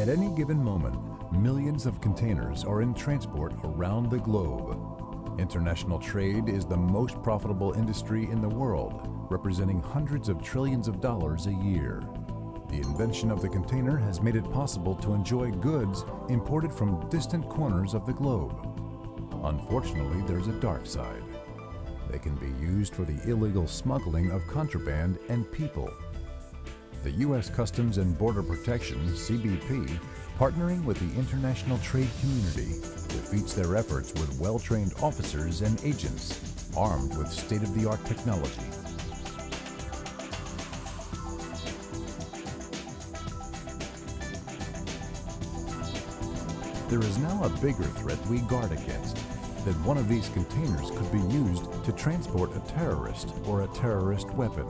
At any given moment, millions of containers are in transport around the globe. International trade is the most profitable industry in the world, representing hundreds of trillions of dollars a year. The invention of the container has made it possible to enjoy goods imported from distant corners of the globe. Unfortunately, there's a dark side. They can be used for the illegal smuggling of contraband and people. The U.S. Customs and Border Protection, CBP, partnering with the international trade community, defeats their efforts with well-trained officers and agents, armed with state-of-the-art technology. There is now a bigger threat we guard against, that one of these containers could be used to transport a terrorist or a terrorist weapon.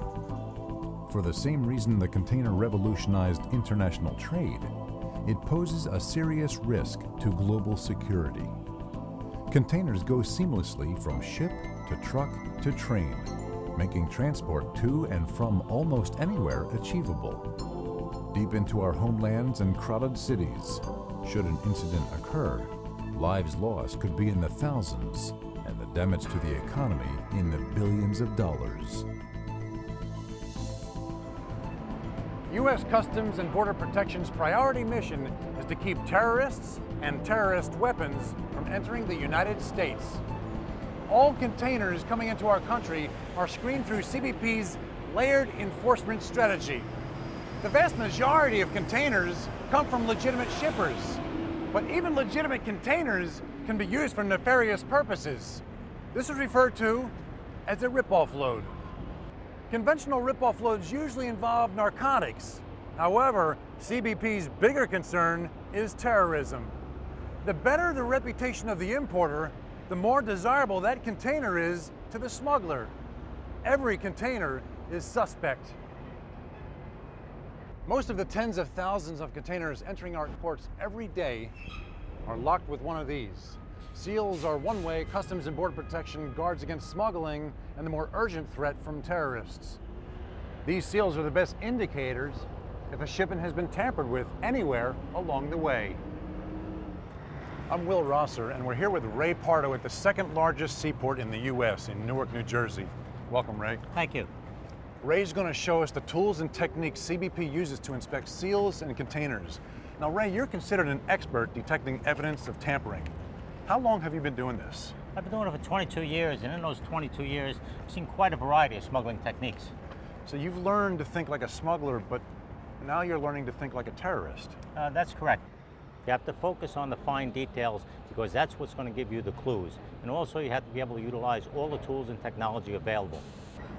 For the same reason the container revolutionized international trade, it poses a serious risk to global security. Containers go seamlessly from ship to truck to train, making transport to and from almost anywhere achievable. Deep into our homelands and crowded cities, should an incident occur, lives lost could be in the thousands and the damage to the economy in the billions of dollars. U.S. Customs and Border Protection's priority mission is to keep terrorists and terrorist weapons from entering the United States. All containers coming into our country are screened through CBP's layered enforcement strategy. The vast majority of containers come from legitimate shippers, but even legitimate containers can be used for nefarious purposes. This is referred to as a rip-off load. Conventional rip-off loads usually involve narcotics. However, CBP's bigger concern is terrorism. The better the reputation of the importer, the more desirable that container is to the smuggler. Every container is suspect. Most of the tens of thousands of containers entering our ports every day are locked with one of these. Seals are one way Customs and Border Protection guards against smuggling and the more urgent threat from terrorists. These seals are the best indicators if a shipment has been tampered with anywhere along the way. I'm Will Rosser, and we're here with Ray Pardo at the second largest seaport in the U.S. in Newark, New Jersey. Welcome, Ray. Thank you. Ray's going to show us the tools and techniques CBP uses to inspect seals and containers. Now, Ray, you're considered an expert detecting evidence of tampering. How long have you been doing this? I've been doing it for 22 years, and in those 22 years, I've seen quite a variety of smuggling techniques. So you've learned to think like a smuggler, but now you're learning to think like a terrorist. That's correct. You have to focus on the fine details because that's what's going to give you the clues. And also you have to be able to utilize all the tools and technology available.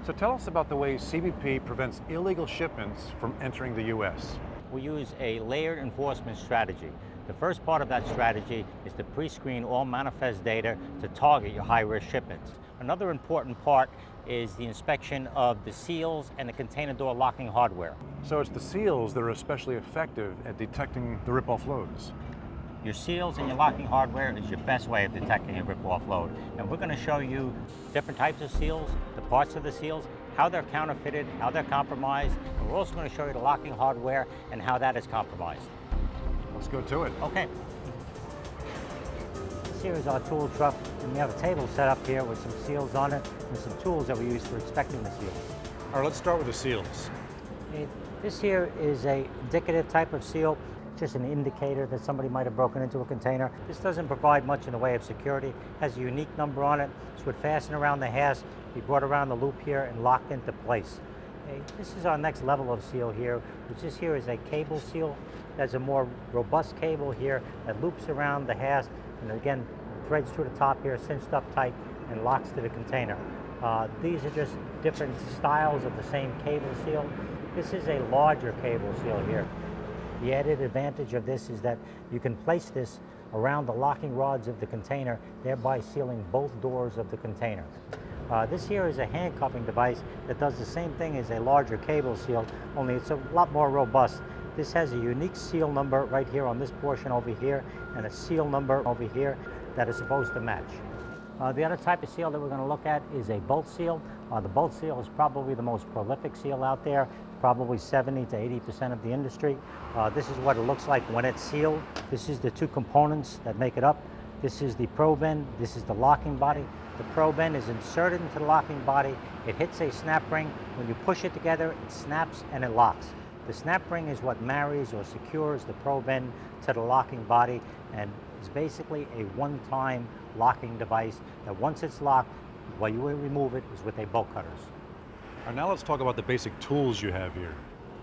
So tell us about the way CBP prevents illegal shipments from entering the U.S. We use a layered enforcement strategy. The first part of that strategy is to pre-screen all manifest data to target your high-risk shipments. Another important part is the inspection of the seals and the container door locking hardware. So it's the seals that are especially effective at detecting the rip-off loads. Your seals and your locking hardware is your best way of detecting a rip-off load. And we're going to show you different types of seals, the parts of the seals, how they're counterfeited, how they're compromised, and we're also going to show you the locking hardware and how that is compromised. Let's go to it. Okay. This here is our tool truck, and we have a table set up here with some seals on it and some tools that we use for inspecting the seals. All right, let's start with the seals. This here is a indicative type of seal, just an indicator that somebody might have broken into a container. This doesn't provide much in the way of security. It has a unique number on it. This would fasten around the hasp, be brought around the loop here and locked into place. Okay. This is our next level of seal here, which this here is a cable seal. There's a more robust cable here that loops around the hasp and again threads through the top here, cinched up tight and locks to the container. These are just different styles of the same cable seal. This is a larger cable seal here. The added advantage of this is that you can place this around the locking rods of the container, thereby sealing both doors of the container. This here is a handcuffing device that does the same thing as a larger cable seal, only it's a lot more robust. This has a unique seal number right here on this portion over here, and a seal number over here that is supposed to match. The other type of seal that we're going to look at is a bolt seal. The bolt seal is probably the most prolific seal out there, probably 70 to 80% of the industry. This is what it looks like when it's sealed. This is the two components that make it up. This is the probe end, this is the locking body. The probe end is inserted into the locking body. It hits a snap ring. When you push it together, it snaps and it locks. The snap ring is what marries or secures the probe end to the locking body, and is basically a one-time locking device that once it's locked, what you will remove it is with a bolt cutters. All right, now let's talk about the basic tools you have here.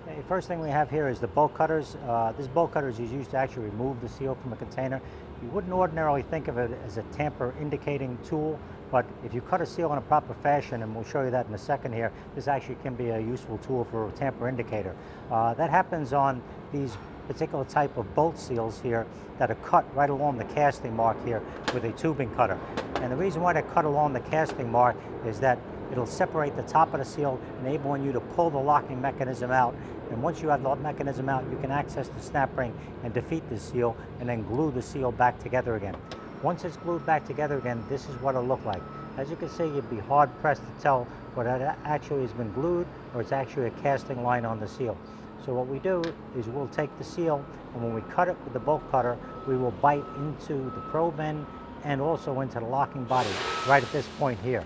Okay, first thing we have here is the bolt cutters. This bolt cutter is used to actually remove the seal from a container. You wouldn't ordinarily think of it as a tamper indicating tool, but if you cut a seal in a proper fashion, and we'll show you that in a second here, this actually can be a useful tool for a tamper indicator. That happens on these particular type of bolt seals here that are cut right along the casting mark here with a tubing cutter. And the reason why they're cut along the casting mark is that it'll separate the top of the seal, enabling you to pull the locking mechanism out. And once you have the mechanism out, you can access the snap ring and defeat the seal and then glue the seal back together again. Once it's glued back together again, this is what it'll look like. As you can see, you'd be hard pressed to tell whether it actually has been glued or it's actually a casting line on the seal. So what we do is we'll take the seal, and when we cut it with the bolt cutter, we will bite into the probe end and also into the locking body right at this point here.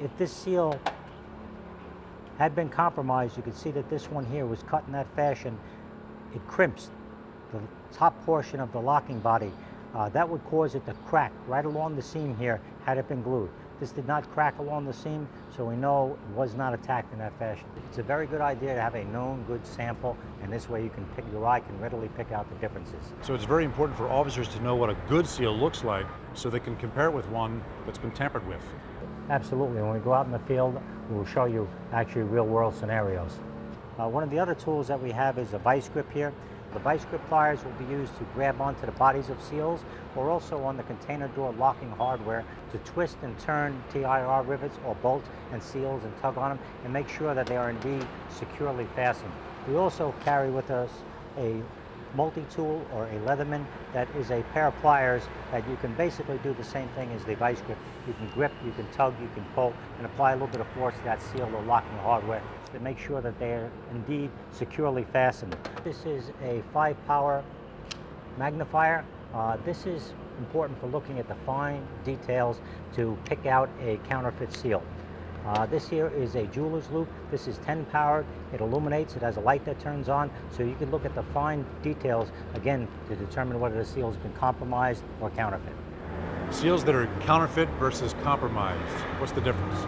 If this seal had been compromised, you can see that this one here was cut in that fashion. It crimps the top portion of the locking body. That would cause it to crack right along the seam here had it been glued. This did not crack along the seam, so we know it was not attacked in that fashion. It's a very good idea to have a known good sample, and this way your eye can readily pick out the differences. So it's very important for officers to know what a good seal looks like so they can compare it with one that's been tampered with. Absolutely. When we go out in the field, we'll show you actually real-world scenarios. One of the other tools that we have is a vice grip here. The vice grip pliers will be used to grab onto the bodies of seals, or also on the container door locking hardware to twist and turn TIR rivets or bolts and seals and tug on them and make sure that they are indeed securely fastened. We also carry with us a multi-tool or a Leatherman that is a pair of pliers that you can basically do the same thing as the vice grip. You can grip, you can tug, you can pull, and apply a little bit of force to that seal or locking hardware to make sure that they are indeed securely fastened. This is a 5-power magnifier. This is important for looking at the fine details to pick out a counterfeit seal. This here is a jeweler's loop. This is 10 powered. It illuminates. It has a light that turns on, so you can look at the fine details, again, to determine whether the seal has been compromised or counterfeit. Seals that are counterfeit versus compromised, what's the difference?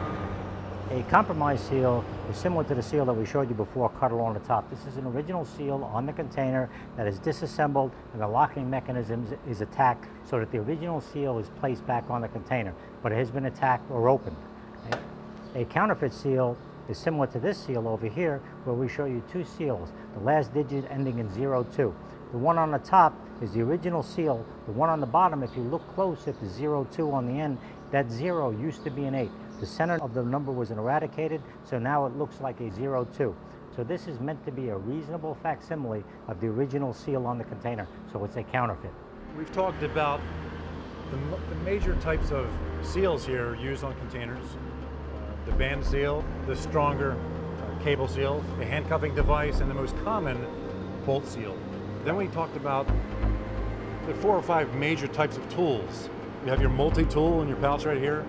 A compromised seal is similar to the seal that we showed you before, cut along the top. This is an original seal on the container that is disassembled, and the locking mechanism is attacked so that the original seal is placed back on the container, but it has been attacked or opened. A counterfeit seal is similar to this seal over here, where we show you two seals, the last digit ending in 02. The one on the top is the original seal. The one on the bottom, if you look close at the 02 on the end, that 0 used to be an 8. The center of the number was eradicated, so now it looks like a 02. So this is meant to be a reasonable facsimile of the original seal on the container, so it's a counterfeit. We've talked about the major types of seals here used on containers. The band seal, the stronger cable seal, the handcuffing device, and the most common bolt seal. Then we talked about the 4 or 5 major types of tools. You have your multi-tool in your pouch right here,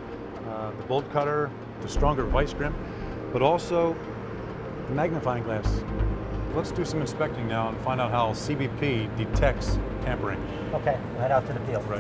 the bolt cutter, the stronger vice grip, but also the magnifying glass. Let's do some inspecting now and find out how CBP detects tampering. Okay, we'll head out to the field. Right.